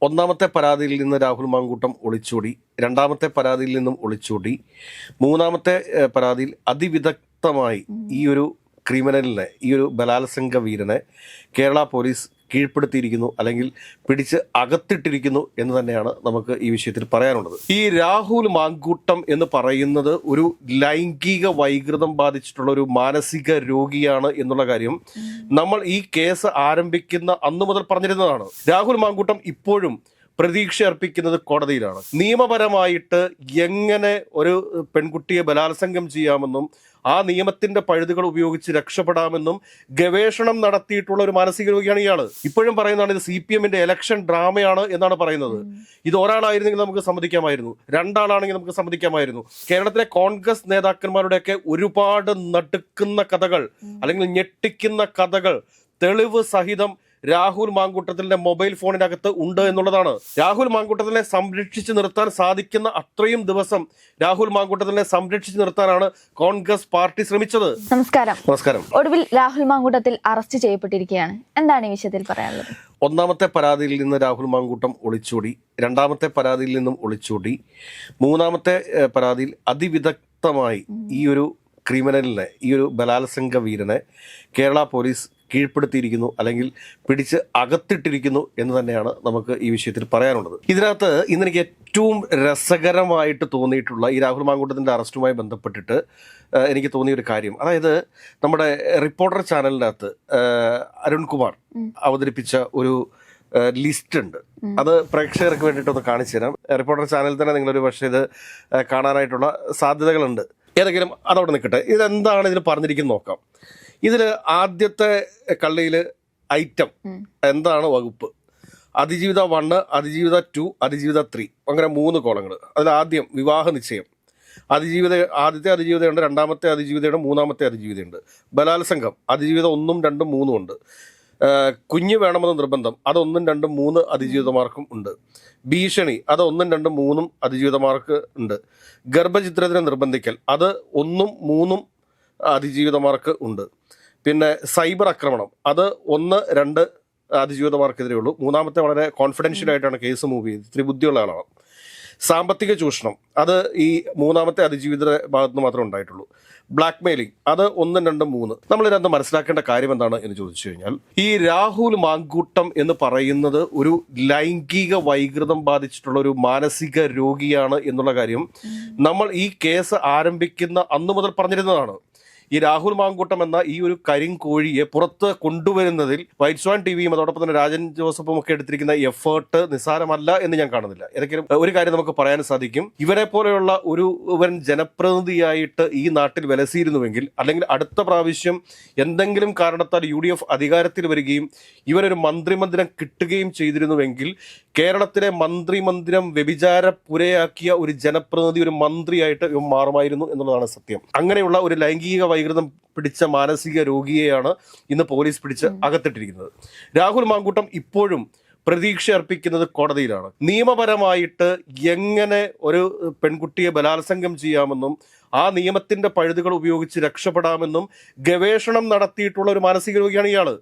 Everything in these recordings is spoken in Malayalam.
ഒന്നാമത്തെ പരാതിയിൽ നിന്ന് രാഹുൽ മാങ്കൂട്ടം ഒളിച്ചോടി, രണ്ടാമത്തെ പരാതിയിൽ നിന്നും ഒളിച്ചോടി, മൂന്നാമത്തെ പരാതിയിൽ അതിവിദഗ്ധമായി ഈ ഒരു ക്രിമിനലിനെ, ഈ ഒരു ബലാത്സംഗ വീരനെ കേരള പോലീസ് കീഴ്പ്പെടുത്തിയിരിക്കുന്നു, അല്ലെങ്കിൽ പിടിച്ച് അകത്തിട്ടിരിക്കുന്നു എന്ന് തന്നെയാണ് നമുക്ക് ഈ വിഷയത്തിൽ പറയാനുള്ളത്. ഈ രാഹുൽ മാങ്കൂട്ടം എന്ന് പറയുന്നത് ഒരു ലൈംഗിക വൈകൃതം ബാധിച്ചിട്ടുള്ള ഒരു മാനസിക രോഗിയാണ് എന്നുള്ള കാര്യം നമ്മൾ ഈ കേസ് ആരംഭിക്കുന്ന അന്നു മുതൽ പറഞ്ഞിരുന്നതാണ്. രാഹുൽ മാങ്കൂട്ടം ഇപ്പോഴും പ്രതീക്ഷ അർപ്പിക്കുന്നത് കോടതിയിലാണ്. നിയമപരമായിട്ട് എങ്ങനെ ഒരു പെൺകുട്ടിയെ ബലാത്സംഗം ചെയ്യാമെന്നും ആ നിയമത്തിന്റെ പഴുതുകൾ ഉപയോഗിച്ച് രക്ഷപ്പെടാമെന്നും ഗവേഷണം നടത്തിയിട്ടുള്ള ഒരു മാനസിക രോഗിയാണ് ഇയാള്. ഇപ്പോഴും പറയുന്നതാണ് ഇത് CPM-ന്റെ ഇലക്ഷൻ ഡ്രാമയാണ് എന്നാണ് പറയുന്നത്. ഇത് ഒരാളായിരുന്നെങ്കിൽ നമുക്ക് സമ്മതിക്കാമായിരുന്നു, രണ്ടാളാണെങ്കിൽ നമുക്ക് സമ്മതിക്കാമായിരുന്നു. കേരളത്തിലെ കോൺഗ്രസ് നേതാക്കന്മാരുടെയൊക്കെ ഒരുപാട് നടുക്കുന്ന കഥകൾ, അല്ലെങ്കിൽ ഞെട്ടിക്കുന്ന കഥകൾ തെളിവ് സഹിതം രാഹുൽ മാങ്കൂട്ടത്തിന്റെ മൊബൈൽ ഫോണിനകത്ത് ഉണ്ട് എന്നുള്ളതാണ്. രാഹുൽ മാങ്കൂട്ടത്തിനെ സംരക്ഷിച്ചു നിർത്താൻ സാധിക്കുന്ന അത്രയും ദിവസം രാഹുൽ മാങ്കൂട്ടത്തിനെ സംരക്ഷിച്ചു നിർത്താനാണ് കോൺഗ്രസ് പാർട്ടി ശ്രമിച്ചത്. നമസ്കാരം. ഒടുവിൽ രാഹുൽ മാങ്കൂട്ടത്തിൽ അറസ്റ്റ് ചെയ്യപ്പെട്ടിരിക്കുകയാണ്. എന്താണ് ഈ വിഷയത്തിൽ പറയാനുള്ളത്? ഒന്നാമത്തെ പരാതിയിൽ നിന്ന് രാഹുൽ മാങ്കൂട്ടം ഒളിച്ചോടി, രണ്ടാമത്തെ പരാതിയിൽ നിന്നും ഒളിച്ചോടി, മൂന്നാമത്തെ പരാതിയിൽ അതിവിദഗ്ധമായി ഈ ഒരു ക്രിമിനലിനെ, ഈ ഒരു ബലാത്സംഗ വീരനെ കേരള പോലീസ് കീഴ്പ്പെടുത്തിയിരിക്കുന്നു, അല്ലെങ്കിൽ പിടിച്ച് അകത്തിട്ടിരിക്കുന്നു എന്ന് തന്നെയാണ് നമുക്ക് ഈ വിഷയത്തിൽ പറയാനുള്ളത്. ഇതിനകത്ത് ഇന്നെനിക്ക് ഏറ്റവും രസകരമായിട്ട് തോന്നിയിട്ടുള്ള ഈ രാഹുൽ മാങ്കൂട്ടത്തിൻ്റെ അറസ്റ്റുമായി ബന്ധപ്പെട്ടിട്ട് എനിക്ക് തോന്നിയ ഒരു കാര്യം, അതായത് നമ്മുടെ റിപ്പോർട്ടർ ചാനലിനകത്ത് അരുൺകുമാർ അവതരിപ്പിച്ച ഒരു ലിസ്റ്റ് ഉണ്ട്. അത് പ്രേക്ഷകർക്ക് വേണ്ടിയിട്ടൊന്ന് കാണിച്ചു തരാം. റിപ്പോർട്ടർ ചാനലിൽ തന്നെ നിങ്ങളൊരു പക്ഷേ ഇത് കാണാനായിട്ടുള്ള സാധ്യതകളുണ്ട്. ഏതെങ്കിലും അതവിടെ നിൽക്കട്ടെ. ഇതെന്താണ് ഇതിൽ പറഞ്ഞിരിക്കുന്നത് നോക്കാം. ഇതിൽ ആദ്യത്തെ കള്ളിയിൽ ഐറ്റം എന്താണ് വകുപ്പ്? അതിജീവിത 1, അതിജീവിത 2, അതിജീവിത 3, അങ്ങനെ 3 കോളങ്ങൾ. അതിൽ ആദ്യം വിവാഹ നിശ്ചയം, ആദ്യത്തെ അതിജീവിതയുണ്ട്, രണ്ടാമത്തെ അതിജീവിതയുണ്ട്, മൂന്നാമത്തെ അതിജീവിതയുണ്ട്. ബലാത്സംഗം അതിജീവിത 1, 2, 3 ഉണ്ട്. കുഞ്ഞ് വേണമെന്ന് നിർബന്ധം, അത് 1, 2, 3 അതിജീവിതമാർക്കും ഉണ്ട്. ഭീഷണി അത് 1, 2, 3 അതിജീവിതമാർക്ക് ഉണ്ട്. ഗർഭചിത്രത്തിന് നിർബന്ധിക്കൽ അത് 1, 3 അതിജീവിതമാർക്ക് ഉണ്ട്. പിന്നെ സൈബർ ആക്രമണം അത് 1, 2 അതിജീവിതമാർക്കെതിരെ ഉള്ളൂ. മൂന്നാമത്തെ വളരെ കോൺഫിഡൻഷ്യൽ ആയിട്ടാണ് കേസ് മൂവ് ചെയ്ത്, ഇത്തിരി ബുദ്ധിയുള്ള ആളാണ്. സാമ്പത്തിക ചൂഷണം അത് ഈ മൂന്നാമത്തെ അതിജീവിത ഭാഗത്ത് നിന്ന് മാത്രമേ ഉണ്ടായിട്ടുള്ളൂ. ബ്ലാക്ക് മെയിലിംഗ് അത് 1, 2, 3. നമ്മളിതിനകത്ത് മനസ്സിലാക്കേണ്ട കാര്യം എന്താണ് എന്ന് ചോദിച്ചു കഴിഞ്ഞാൽ, ഈ രാഹുൽ മാങ്കൂട്ടം എന്ന് പറയുന്നത് ഒരു ലൈംഗിക വൈകൃതം ബാധിച്ചിട്ടുള്ള ഒരു മാനസിക രോഗിയാണ് എന്നുള്ള കാര്യം നമ്മൾ ഈ കേസ് ആരംഭിക്കുന്ന അന്നു മുതൽ പറഞ്ഞിരുന്നതാണ്. ഈ രാഹുൽ മാങ്കൂട്ടം എന്ന ഈ ഒരു കരിങ്കോഴിയെ പുറത്ത് കൊണ്ടുവരുന്നതിൽ വൈറ്റ് സ്വാൻ TVയും അതോടൊപ്പം തന്നെ രാജൻ ജോസഫും ഒക്കെ എടുത്തിരിക്കുന്ന എഫേർട്ട് നിസ്സാരമല്ല എന്ന് ഞാൻ കാണുന്നില്ല. ഏതെങ്കിലും ഒരു കാര്യം നമുക്ക് പറയാൻ സാധിക്കും, ഇവരെ പോലെയുള്ള ഇവൻ ജനപ്രതിനിധിയായിട്ട് ഈ നാട്ടിൽ വിലസിയിരുന്നുവെങ്കിൽ, അല്ലെങ്കിൽ അടുത്ത പ്രാവശ്യം എന്തെങ്കിലും കാരണത്താൽ UDF അധികാരത്തിൽ വരികയും ഇവരൊരു മന്ത്രിമന്ദിരം കിട്ടുകയും ചെയ്തിരുന്നുവെങ്കിൽ കേരളത്തിലെ മന്ത്രിമന്ദിരം വ്യഭിചാരപ്പുരയാക്കിയ ഒരു ജനപ്രതിനിധി, ഒരു മന്ത്രിയായിട്ട് ഇവൻ മാറുമായിരുന്നു എന്നുള്ളതാണ് സത്യം. അങ്ങനെയുള്ള ഒരു ലൈംഗിക വൈകൃതം പിടിച്ച മാനസിക രോഗിയെയാണ് ഇന്ന് പോലീസ് പിടിച്ച് അകത്തിട്ടിരിക്കുന്നത്. രാഹുൽ മാങ്കൂട്ടം ഇപ്പോഴും പ്രതീക്ഷ അർപ്പിക്കുന്നത് കോടതിയിലാണ്. നിയമപരമായിട്ട് എങ്ങനെ ഒരു പെൺകുട്ടിയെ ബലാത്സംഗം ചെയ്യാമെന്നും ആ നിയമത്തിന്റെ പഴുതുകൾ ഉപയോഗിച്ച് രക്ഷപ്പെടാമെന്നും ഗവേഷണം നടത്തിയിട്ടുള്ള ഒരു മാനസിക രോഗിയാണ്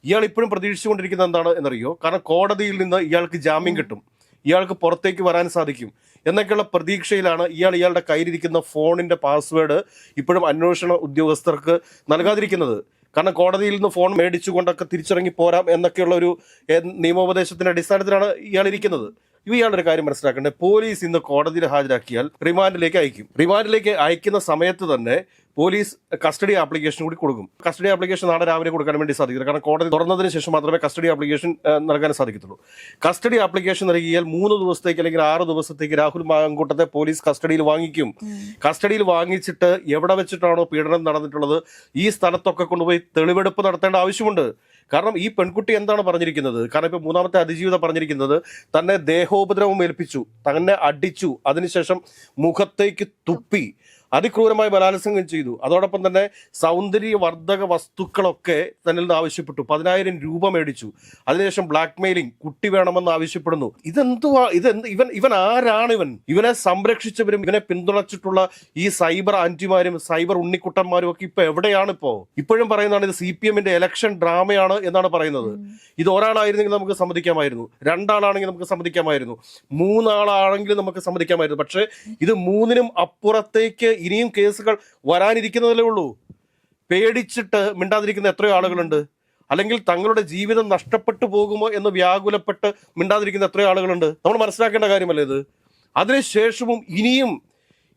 ഇയാൾ ഇപ്പോഴും പ്രതീക്ഷിച്ചുകൊണ്ടിരിക്കുന്നത് എന്താണ് എന്നറിയോ? കാരണം കോടതിയിൽ നിന്ന് ഇയാൾക്ക് ജാമ്യം കിട്ടും, ഇയാൾക്ക് പുറത്തേക്ക് വരാൻ സാധിക്കും എന്നൊക്കെയുള്ള പ്രതീക്ഷയിലാണ് ഇയാളുടെ കയ്യിലിരിക്കുന്ന ഫോണിന്റെ പാസ്വേഡ് ഇപ്പോഴും അന്വേഷണ ഉദ്യോഗസ്ഥർക്ക് നൽകാതിരിക്കുന്നത്. കാരണം കോടതിയിൽ നിന്ന് ഫോൺ മേടിച്ചുകൊണ്ടൊക്കെ തിരിച്ചിറങ്ങി പോരാം എന്നൊക്കെയുള്ള ഒരു നിയമോപദേശത്തിന്റെ അടിസ്ഥാനത്തിലാണ് ഇയാൾ ഇരിക്കുന്നത്. ഇയാളൊരു കാര്യം മനസ്സിലാക്കേണ്ടത്, പോലീസ് ഇന്ന് കോടതിയിൽ ഹാജരാക്കിയാൽ റിമാൻഡിലേക്ക് അയക്കും. റിമാൻഡിലേക്ക് അയക്കുന്ന സമയത്ത് തന്നെ പോലീസ് കസ്റ്റഡി ആപ്ലിക്കേഷൻ കൂടി കൊടുക്കും. കസ്റ്റഡി ആപ്ലിക്കേഷൻ നാളെ രാവിലെ കൊടുക്കാൻ വേണ്ടി സാധിക്കില്ല, കാരണം കോടതി തുറന്നതിന് ശേഷം മാത്രമേ കസ്റ്റഡി ആപ്ലിക്കേഷൻ നൽകാൻ സാധിക്കത്തുള്ളൂ. കസ്റ്റഡി ആപ്ലിക്കേഷൻ നൽകിയാൽ 3 ദിവസത്തേക്ക് അല്ലെങ്കിൽ 6 ദിവസത്തേക്ക് രാഹുൽ മാങ്കൂട്ടത്തെ പോലീസ് കസ്റ്റഡിയിൽ വാങ്ങിക്കും. കസ്റ്റഡിയിൽ വാങ്ങിച്ചിട്ട് എവിടെ വെച്ചിട്ടാണോ പീഡനം നടന്നിട്ടുള്ളത് ഈ സ്ഥലത്തൊക്കെ കൊണ്ടുപോയി തെളിവെടുപ്പ് നടത്തേണ്ട ആവശ്യമുണ്ട്. കാരണം ഈ പെൺകുട്ടി എന്താണ് പറഞ്ഞിരിക്കുന്നത്? കാരണം ഇപ്പൊ മൂന്നാമത്തെ അതിജീവിത പറഞ്ഞിരിക്കുന്നത് തന്നെ ദേഹോപദ്രവം ഏൽപ്പിച്ചു, തന്നെ അടിച്ചു, അതിനുശേഷം മുഖത്തേക്ക് തുപ്പി, അതിക്രൂരമായി ബലാത്സംഗം ചെയ്തു. അതോടൊപ്പം തന്നെ സൗന്ദര്യവർദ്ധക വസ്തുക്കളൊക്കെ തന്നിൽ നിന്ന് ആവശ്യപ്പെട്ടു. 10,000 രൂപ മേടിച്ചു. അതിനുശേഷം ബ്ലാക്ക് മെയിലിംഗ്, കുട്ടി വേണമെന്ന് ആവശ്യപ്പെടുന്നു. ഇവൻ ആരാണ്? ഇവനെ സംരക്ഷിച്ചവരും ഇവനെ പിന്തുണച്ചിട്ടുള്ള ഈ സൈബർ ആന്റിമാരും സൈബർ ഉണ്ണിക്കുട്ടന്മാരും ഒക്കെ ഇപ്പൊ എവിടെയാണ്? ഇപ്പോഴും പറയുന്നതാണ് ഇത് CPM-ന്റെ ഇലക്ഷൻ ഡ്രാമയാണ് എന്നാണ് പറയുന്നത്. ഇത് ഒരാളായിരുന്നെങ്കിൽ നമുക്ക് സമ്മതിക്കാമായിരുന്നു, 2 ആളാണെങ്കിൽ നമുക്ക് സമ്മതിക്കാമായിരുന്നു, 3 ആളാണെങ്കിലും നമുക്ക് സമ്മതിക്കാമായിരുന്നു. പക്ഷെ ഇത് 3-നും അപ്പുറത്തേക്ക് ഇനിയും കേസുകൾ വരാനിരിക്കുന്നതല്ലേ ഉള്ളൂ. പേടിച്ചിട്ട് മിണ്ടാതിരിക്കുന്ന എത്രയോ ആളുകളുണ്ട്. അല്ലെങ്കിൽ തങ്ങളുടെ ജീവിതം നഷ്ടപ്പെട്ടു പോകുമോ എന്ന് വ്യാകുലപ്പെട്ട് മിണ്ടാതിരിക്കുന്ന എത്രയോ ആളുകളുണ്ട്. നമ്മൾ മനസ്സിലാക്കേണ്ട കാര്യമല്ലേ ഇത്? അതിനുശേഷവും ഇനിയും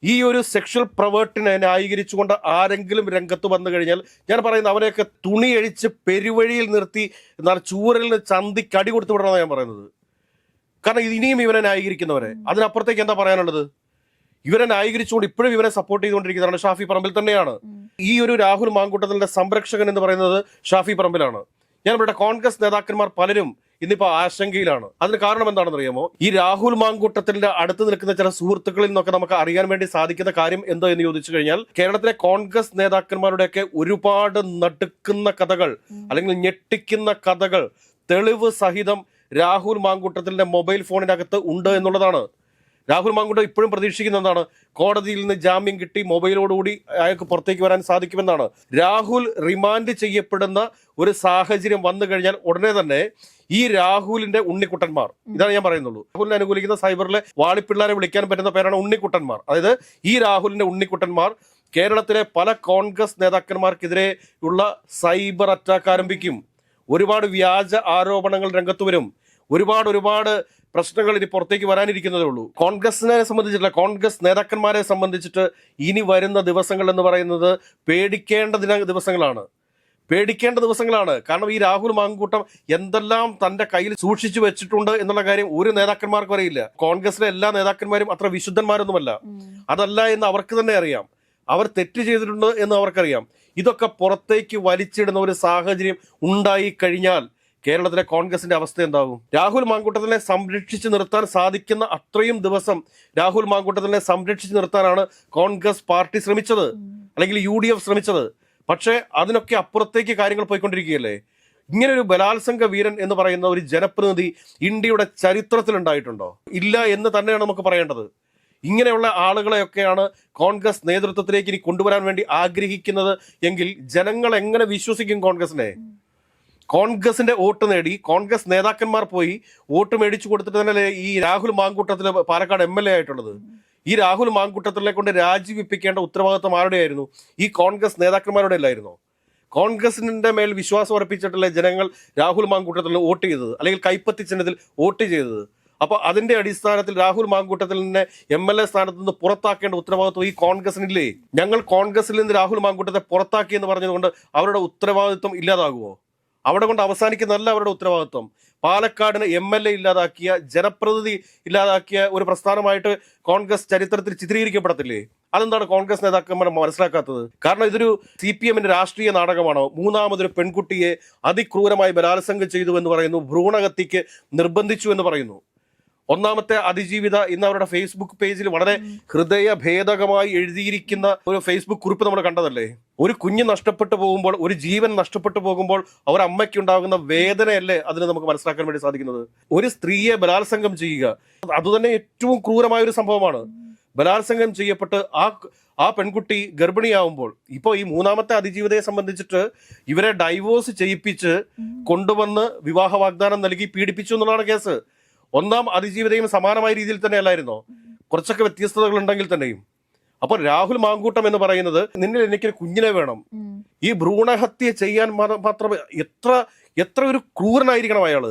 ഈ ഒരു സെക്ഷൽ പ്രവേർട്ടിനെ ന്യായീകരിച്ചുകൊണ്ട് ആരെങ്കിലും രംഗത്ത് വന്നു കഴിഞ്ഞാൽ ഞാൻ പറയുന്നത് അവനെയൊക്കെ തുണിയഴിച്ച് പെരുവഴിയിൽ നിർത്തി ചൂരലിന് ചന്തി കടി കൊടുത്തു വിടണമെന്നാണ് ഞാൻ പറയുന്നത്. കാരണം ഇനിയും ഇവനെ ന്യായീകരിക്കുന്നവരെ, അതിനപ്പുറത്തേക്ക് എന്താ പറയാനുള്ളത്? ഇവരെ ന്യായീകരിച്ചുകൊണ്ട് ഇപ്പോഴും ഇവരെ സപ്പോർട്ട് ചെയ്തുകൊണ്ടിരിക്കുന്നതാണ് ഷാഫി പറമ്പിൽ തന്നെയാണ്. ഈ ഒരു രാഹുൽ മാങ്കൂട്ടത്തിന്റെ സംരക്ഷകൻ എന്ന് പറയുന്നത് ഷാഫി പറമ്പിലാണ്. ഞാൻ ഇവിടെ കോൺഗ്രസ് നേതാക്കന്മാർ പലരും ഇന്നിപ്പോ ആശങ്കയിലാണ്. അതിന് കാരണം എന്താണെന്ന് അറിയാമോ? ഈ രാഹുൽ മാങ്കൂട്ടത്തിന്റെ അടുത്ത് നിൽക്കുന്ന ചില സുഹൃത്തുക്കളിൽ നിന്നൊക്കെ നമുക്ക് അറിയാൻ വേണ്ടി സാധിക്കുന്ന കാര്യം എന്തോ എന്ന് ചോദിച്ചു കഴിഞ്ഞാൽ, കേരളത്തിലെ കോൺഗ്രസ് നേതാക്കന്മാരുടെയൊക്കെ ഒരുപാട് നടുക്കുന്ന കഥകൾ അല്ലെങ്കിൽ ഞെട്ടിക്കുന്ന കഥകൾ തെളിവ് സഹിതം രാഹുൽ മാങ്കൂട്ടത്തിന്റെ മൊബൈൽ ഫോണിനകത്ത് ഉണ്ട് എന്നുള്ളതാണ്. രാഹുൽ മാങ്കൂട്ടം ഇപ്പോഴും പ്രതീക്ഷിക്കുന്ന എന്താണ്? കോടതിയിൽ നിന്ന് ജാമ്യം കിട്ടി മൊബൈലോടുകൂടി അയാൾക്ക് പുറത്തേക്ക് വരാൻ സാധിക്കുമെന്നാണ്. രാഹുൽ റിമാൻഡ് ചെയ്യപ്പെടുന്ന ഒരു സാഹചര്യം വന്നു കഴിഞ്ഞാൽ ഉടനെ തന്നെ ഈ രാഹുലിന്റെ ഉണ്ണിക്കുട്ടന്മാർ, ഇതാണ് ഞാൻ പറയുന്നുള്ളൂ, രാഹുലിനെ അനുകൂലിക്കുന്ന സൈബറിലെ വാളിപ്പിള്ളാരെ വിളിക്കാൻ പറ്റുന്ന പേരാണ് ഉണ്ണിക്കുട്ടന്മാർ. അതായത് ഈ രാഹുലിന്റെ ഉണ്ണിക്കുട്ടന്മാർ കേരളത്തിലെ പല കോൺഗ്രസ് നേതാക്കന്മാർക്കെതിരെ ഉള്ള സൈബർ അറ്റാക്ക് ആരംഭിക്കും. ഒരുപാട് വ്യാജ ആരോപണങ്ങൾ രംഗത്ത് വരും. ഒരുപാട് പ്രശ്നങ്ങൾ ഇനി പുറത്തേക്ക് വരാനിരിക്കുന്നതേ ഉള്ളൂ. കോൺഗ്രസിനെ സംബന്ധിച്ചിട്ടുള്ള കോൺഗ്രസ് നേതാക്കന്മാരെ സംബന്ധിച്ചിട്ട് ഇനി വരുന്ന ദിവസങ്ങൾ എന്ന് പറയുന്നത് പേടിക്കേണ്ട ദിവസങ്ങളാണ്. കാരണം ഈ രാഹുൽ മാങ്കൂട്ടം എന്തെല്ലാം തന്റെ കയ്യിൽ സൂക്ഷിച്ചു വെച്ചിട്ടുണ്ട് എന്നുള്ള കാര്യം ഒരു നേതാക്കന്മാർക്കും അറിയില്ല. കോൺഗ്രസിലെ എല്ലാ നേതാക്കന്മാരും അത്ര വിശുദ്ധന്മാരൊന്നുമല്ല. അതല്ല എന്ന് അവർക്ക് തന്നെ അറിയാം. അവർ തെറ്റ് ചെയ്തിട്ടുണ്ട് എന്ന് അവർക്കറിയാം. ഇതൊക്കെ പുറത്തേക്ക് വലിച്ചിടുന്ന ഒരു സാഹചര്യം ഉണ്ടായി കഴിഞ്ഞാൽ കേരളത്തിലെ കോൺഗ്രസിന്റെ അവസ്ഥ എന്താകും? രാഹുൽ മാങ്കൂട്ടത്തിനെ സംരക്ഷിച്ചു നിർത്താൻ സാധിക്കുന്ന അത്രയും ദിവസം രാഹുൽ മാങ്കൂട്ടത്തിനെ സംരക്ഷിച്ചു നിർത്താനാണ് കോൺഗ്രസ് പാർട്ടി ശ്രമിച്ചത്, അല്ലെങ്കിൽ UDF ശ്രമിച്ചത്. പക്ഷേ അതിനൊക്കെ അപ്പുറത്തേക്ക് കാര്യങ്ങൾ പോയിക്കൊണ്ടിരിക്കുകയല്ലേ. ഇങ്ങനെ ഒരു ബലാത്സംഗ വീരൻ എന്ന് പറയുന്ന ഒരു ജനപ്രതിനിധി ഇന്ത്യയുടെ ചരിത്രത്തിൽ ഉണ്ടായിട്ടുണ്ടോ? ഇല്ല എന്ന് തന്നെയാണ് നമുക്ക് പറയേണ്ടത്. ഇങ്ങനെയുള്ള ആളുകളെയൊക്കെയാണ് കോൺഗ്രസ് നേതൃത്വത്തിലേക്ക് ഇനി കൊണ്ടുവരാൻ വേണ്ടി ആഗ്രഹിക്കുന്നത് എങ്കിൽ ജനങ്ങൾ എങ്ങനെ വിശ്വസിക്കും കോൺഗ്രസിനെ? കോൺഗ്രസിന്റെ വോട്ട് നേടി കോൺഗ്രസ് നേതാക്കന്മാർ പോയി വോട്ട് മേടിച്ചു കൊടുത്തിട്ട് തന്നെ ഈ രാഹുൽ മാങ്കൂട്ടത്തിൽ പാലക്കാട് MLA ആയിട്ടുള്ളത്. ഈ രാഹുൽ മാങ്കൂട്ടത്തിലെ കൊണ്ട് രാജിവെപ്പിക്കേണ്ട ഉത്തരവാദിത്വം ആരുടെയായിരുന്നു? ഈ കോൺഗ്രസ് നേതാക്കന്മാരുടെ അല്ലായിരുന്നോ? കോൺഗ്രസിന്റെ മേൽ വിശ്വാസം ഉറപ്പിച്ചിട്ടുള്ള ജനങ്ങൾ രാഹുൽ മാങ്കൂട്ടത്തിൽ വോട്ട് ചെയ്തത്, അല്ലെങ്കിൽ കൈപ്പത്തി ചിഹ്നത്തിൽ വോട്ട് ചെയ്തത്. അപ്പൊ അതിന്റെ അടിസ്ഥാനത്തിൽ രാഹുൽ മാങ്കൂട്ടത്തിനെ MLA സ്ഥാനത്ത് നിന്ന് പുറത്താക്കേണ്ട ഉത്തരവാദിത്വം ഈ കോൺഗ്രസിനില്ലേ? ഞങ്ങൾ കോൺഗ്രസിൽ നിന്ന് രാഹുൽ മാങ്കൂട്ടത്തെ പുറത്താക്കി എന്ന് പറഞ്ഞതുകൊണ്ട് അവരുടെ ഉത്തരവാദിത്വം ഇല്ലാതാകുമോ? അവിടെ കൊണ്ട് അവസാനിക്കുന്നതല്ല അവരുടെ ഉത്തരവാദിത്വം. പാലക്കാടിന് MLA ഇല്ലാതാക്കിയ, ജനപ്രതിനിധി ഇല്ലാതാക്കിയ ഒരു പ്രസ്ഥാനമായിട്ട് കോൺഗ്രസ് ചരിത്രത്തിൽ ചിത്രീകരിക്കപ്പെടത്തില്ലേ? അതെന്താണ് കോൺഗ്രസ് നേതാക്കന്മാർ മനസ്സിലാക്കാത്തത്? കാരണം ഇതൊരു CPM-ന്റെ രാഷ്ട്രീയ നാടകമാണോ? മൂന്നാമതൊരു പെൺകുട്ടിയെ അതിക്രൂരമായി ബലാത്സംഗം ചെയ്തു എന്ന് പറയുന്നു, ഭ്രൂണഹത്യക്ക് നിർബന്ധിച്ചു എന്ന് പറയുന്നു. ഒന്നാമത്തെ അതിജീവിത ഇന്ന് അവരുടെ ഫേസ്ബുക്ക് പേജിൽ വളരെ ഹൃദയഭേദകമായി എഴുതിയിരിക്കുന്ന ഒരു ഫേസ്ബുക്ക് കുറിപ്പ് നമ്മൾ കണ്ടതല്ലേ? ഒരു കുഞ്ഞ് നഷ്ടപ്പെട്ടു പോകുമ്പോൾ, ഒരു ജീവൻ നഷ്ടപ്പെട്ടു പോകുമ്പോൾ അവർ അമ്മയ്ക്കുണ്ടാകുന്ന വേദനയല്ലേ അതിന് നമുക്ക് മനസ്സിലാക്കാൻ വേണ്ടി സാധിക്കുന്നത്? ഒരു സ്ത്രീയെ ബലാത്സംഗം ചെയ്യുക, അതുതന്നെ ഏറ്റവും ക്രൂരമായ ഒരു സംഭവമാണ്. ബലാത്സംഗം ചെയ്യപ്പെട്ട് ആ പെൺകുട്ടി ഗർഭിണിയാവുമ്പോൾ, ഇപ്പോൾ ഈ മൂന്നാമത്തെ അതിജീവിതയെ സംബന്ധിച്ചിട്ട് ഇവരെ ഡൈവോഴ്സ് ചെയ്യിപ്പിച്ച് കൊണ്ടുവന്ന് വിവാഹ വാഗ്ദാനം നൽകി പീഡിപ്പിച്ചു എന്നുള്ളതാണ് കേസ്. ഒന്നാം അതിജീവിതയും സമാനമായ രീതിയിൽ തന്നെ അല്ലായിരുന്നോ? കുറച്ചൊക്കെ വ്യത്യസ്തതകൾ ഉണ്ടെങ്കിൽ തന്നെയും. അപ്പൊ രാഹുൽ മാങ്കൂട്ടം എന്ന് പറയുന്നത്, നിന്നിൽ എനിക്കൊരു കുഞ്ഞിനെ വേണം, ഈ ഭ്രൂണഹത്യ ചെയ്യാൻ മാത്രം എത്ര ഒരു ക്രൂരനായിരിക്കണം അയാള്,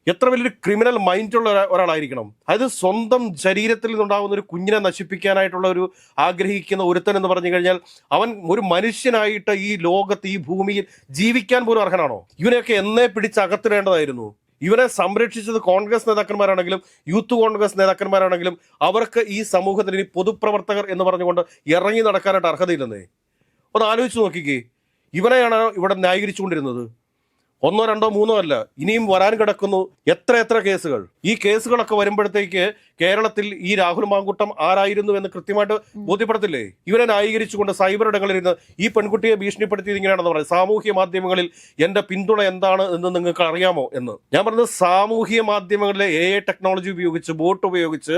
എത്ര വലിയൊരു ക്രിമിനൽ മൈൻഡുള്ള ഒരാളായിരിക്കണം. അതായത് സ്വന്തം ശരീരത്തിൽ നിന്നുണ്ടാകുന്ന ഒരു കുഞ്ഞിനെ നശിപ്പിക്കാനായിട്ടുള്ള ഒരു ആഗ്രഹിക്കുന്ന ഒരുത്തൻ എന്ന് പറഞ്ഞു കഴിഞ്ഞാൽ അവൻ ഒരു മനുഷ്യനായിട്ട് ഈ ലോകത്ത്, ഈ ഭൂമിയിൽ ജീവിക്കാൻ പോലും അർഹനാണോ? ഇവനെയൊക്കെ എന്നേ പിടിച്ചകത്തിടേണ്ടതായിരുന്നു. ഇവരെ സംരക്ഷിച്ചത് കോൺഗ്രസ് നേതാക്കന്മാരാണെങ്കിലും യൂത്ത് കോൺഗ്രസ് നേതാക്കന്മാരാണെങ്കിലും അവർക്ക് ഈ സമൂഹത്തിൽ ഇനി പൊതുപ്രവർത്തകർ എന്ന് പറഞ്ഞുകൊണ്ട് ഇറങ്ങി നടക്കാനായിട്ട് അർഹതയില്ലെന്നേ. ഒന്ന് ആലോചിച്ച് നോക്കിക്കേ. ഇവനെയാണ് ഇവിടെ ന്യായീകരിച്ചുകൊണ്ടിരുന്നത്. 1, 2, 3 അല്ല, ഇനിയും വരാൻ കിടക്കുന്നു എത്ര കേസുകൾ. ഈ കേസുകളൊക്കെ വരുമ്പോഴത്തേക്ക് കേരളത്തിൽ ഈ രാഹുൽ മാങ്കൂട്ടം ആരായിരുന്നു എന്ന് കൃത്യമായിട്ട് ബോധ്യപ്പെടത്തില്ലേ? ഇവരെ ന്യായീകരിച്ചുകൊണ്ട് സൈബർ ഇടങ്ങളിലിരുന്ന് ഈ പെൺകുട്ടിയെ ഭീഷണിപ്പെടുത്തിയത് ഇങ്ങനെയാണെന്ന് പറയുന്നത്. സാമൂഹ്യ മാധ്യമങ്ങളിൽ എന്റെ പിന്തുണ എന്താണ് എന്ന് നിങ്ങൾക്ക് അറിയാമോ എന്ന്. ഞാൻ പറഞ്ഞത് സാമൂഹ്യ മാധ്യമങ്ങളിലെ AI ടെക്നോളജി ഉപയോഗിച്ച്, ബോട്ട് ഉപയോഗിച്ച്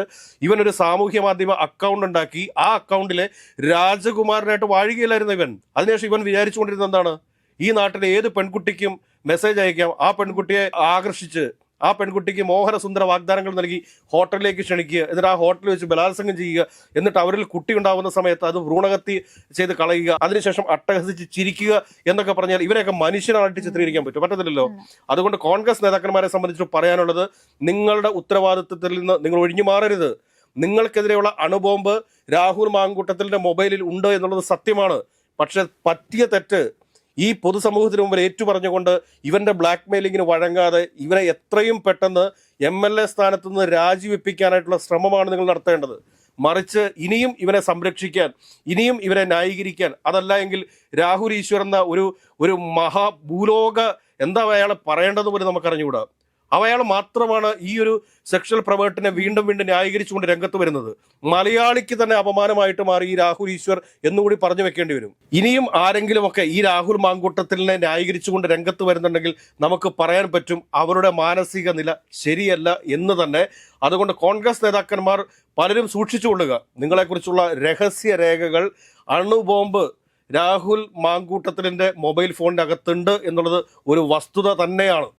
ഇവനൊരു സാമൂഹ്യ മാധ്യമ അക്കൗണ്ട് ഉണ്ടാക്കി ആ അക്കൗണ്ടിലെ രാജകുമാരനായിട്ട് വാഴുകയില്ലായിരുന്നു ഇവൻ. അതിനുശേഷം ഇവൻ വിചാരിച്ചുകൊണ്ടിരുന്നത് എന്താണ്? ഈ നാട്ടിലെ ഏത് പെൺകുട്ടിക്കും മെസ്സേജ് അയക്കാം, ആ പെൺകുട്ടിയെ ആകർഷിച്ച് ആ പെൺകുട്ടിക്ക് മോഹനസുന്ദര വാഗ്ദാനങ്ങൾ നൽകി ഹോട്ടലിലേക്ക് ക്ഷണിക്കുക, എന്നിട്ട് ആ ഹോട്ടലിൽ വെച്ച് ബലാത്സംഗം ചെയ്യുക, എന്നിട്ട് അവരിൽ കുട്ടി ഉണ്ടാവുന്ന സമയത്ത് അത് ഭ്രൂണഹത്യ ചെയ്ത് കളയുക, അതിനുശേഷം അട്ടഹസിച്ച് ചിരിക്കുക എന്നൊക്കെ പറഞ്ഞാൽ ഇവരെയൊക്കെ മനുഷ്യനായിട്ട് ചിത്രീകരിക്കാൻ പറ്റത്തില്ലല്ലോ. അതുകൊണ്ട് കോൺഗ്രസ് നേതാക്കന്മാരെ സംബന്ധിച്ച് പറയാനുള്ളത്, നിങ്ങളുടെ ഉത്തരവാദിത്വത്തിൽ നിന്ന് നിങ്ങൾ ഒഴിഞ്ഞു മാറരുത്. നിങ്ങൾക്കെതിരെയുള്ള അണുബോംബ് രാഹുൽ മാങ്കൂട്ടത്തിന്റെ മൊബൈലിൽ ഉണ്ട് എന്നുള്ളത് സത്യമാണ്. പക്ഷെ പറ്റിയ തെറ്റ് ഈ പൊതുസമൂഹത്തിന് മുമ്പിൽ ഏറ്റുപറഞ്ഞുകൊണ്ട് ഇവന്റെ ബ്ലാക്ക് മെയിലിങ്ങിന് വഴങ്ങാതെ ഇവനെ എത്രയും പെട്ടെന്ന് MLA സ്ഥാനത്ത് നിന്ന് രാജിവെപ്പിക്കാനായിട്ടുള്ള ശ്രമമാണ് നിങ്ങൾ നടത്തേണ്ടത്. മറിച്ച് ഇനിയും ഇവനെ സംരക്ഷിക്കാൻ, ഇനിയും ഇവരെ ന്യായീകരിക്കാൻ, അതല്ല എങ്കിൽ രാഹുൽ ഈശ്വർ എന്ന ഒരു മഹാഭൂലോക എന്താ അയാളെ പറയേണ്ടത് പോലും നമുക്കറിഞ്ഞുകൂടാ. അയാൾ മാത്രമാണ് ഈ ഒരു സെക്ഷൽ പ്രവേർട്ടിനെ വീണ്ടും ന്യായീകരിച്ചുകൊണ്ട് രംഗത്ത് വരുന്നത്. മലയാളിക്ക് തന്നെ അപമാനമായിട്ട് മാറി ഈ രാഹുൽ ഈശ്വർ എന്നുകൂടി പറഞ്ഞു വെക്കേണ്ടി വരും. ഇനിയും ആരെങ്കിലുമൊക്കെ ഈ രാഹുൽ മാങ്കൂട്ടത്തിനെ ന്യായീകരിച്ചുകൊണ്ട് രംഗത്ത് വരുന്നുണ്ടെങ്കിൽ നമുക്ക് പറയാൻ പറ്റും അവരുടെ മാനസിക നില ശരിയല്ല എന്ന് തന്നെ. അതുകൊണ്ട് കോൺഗ്രസ് നേതാക്കന്മാർ പലരും സൂക്ഷിച്ചുകൊള്ളുക. നിങ്ങളെക്കുറിച്ചുള്ള രഹസ്യ രേഖകൾ, അണുബോംബ് രാഹുൽ മാങ്കൂട്ടത്തിന്റെ മൊബൈൽ ഫോണിന്റെ അകത്തുണ്ട് എന്നുള്ളത് ഒരു വസ്തുത തന്നെയാണ്.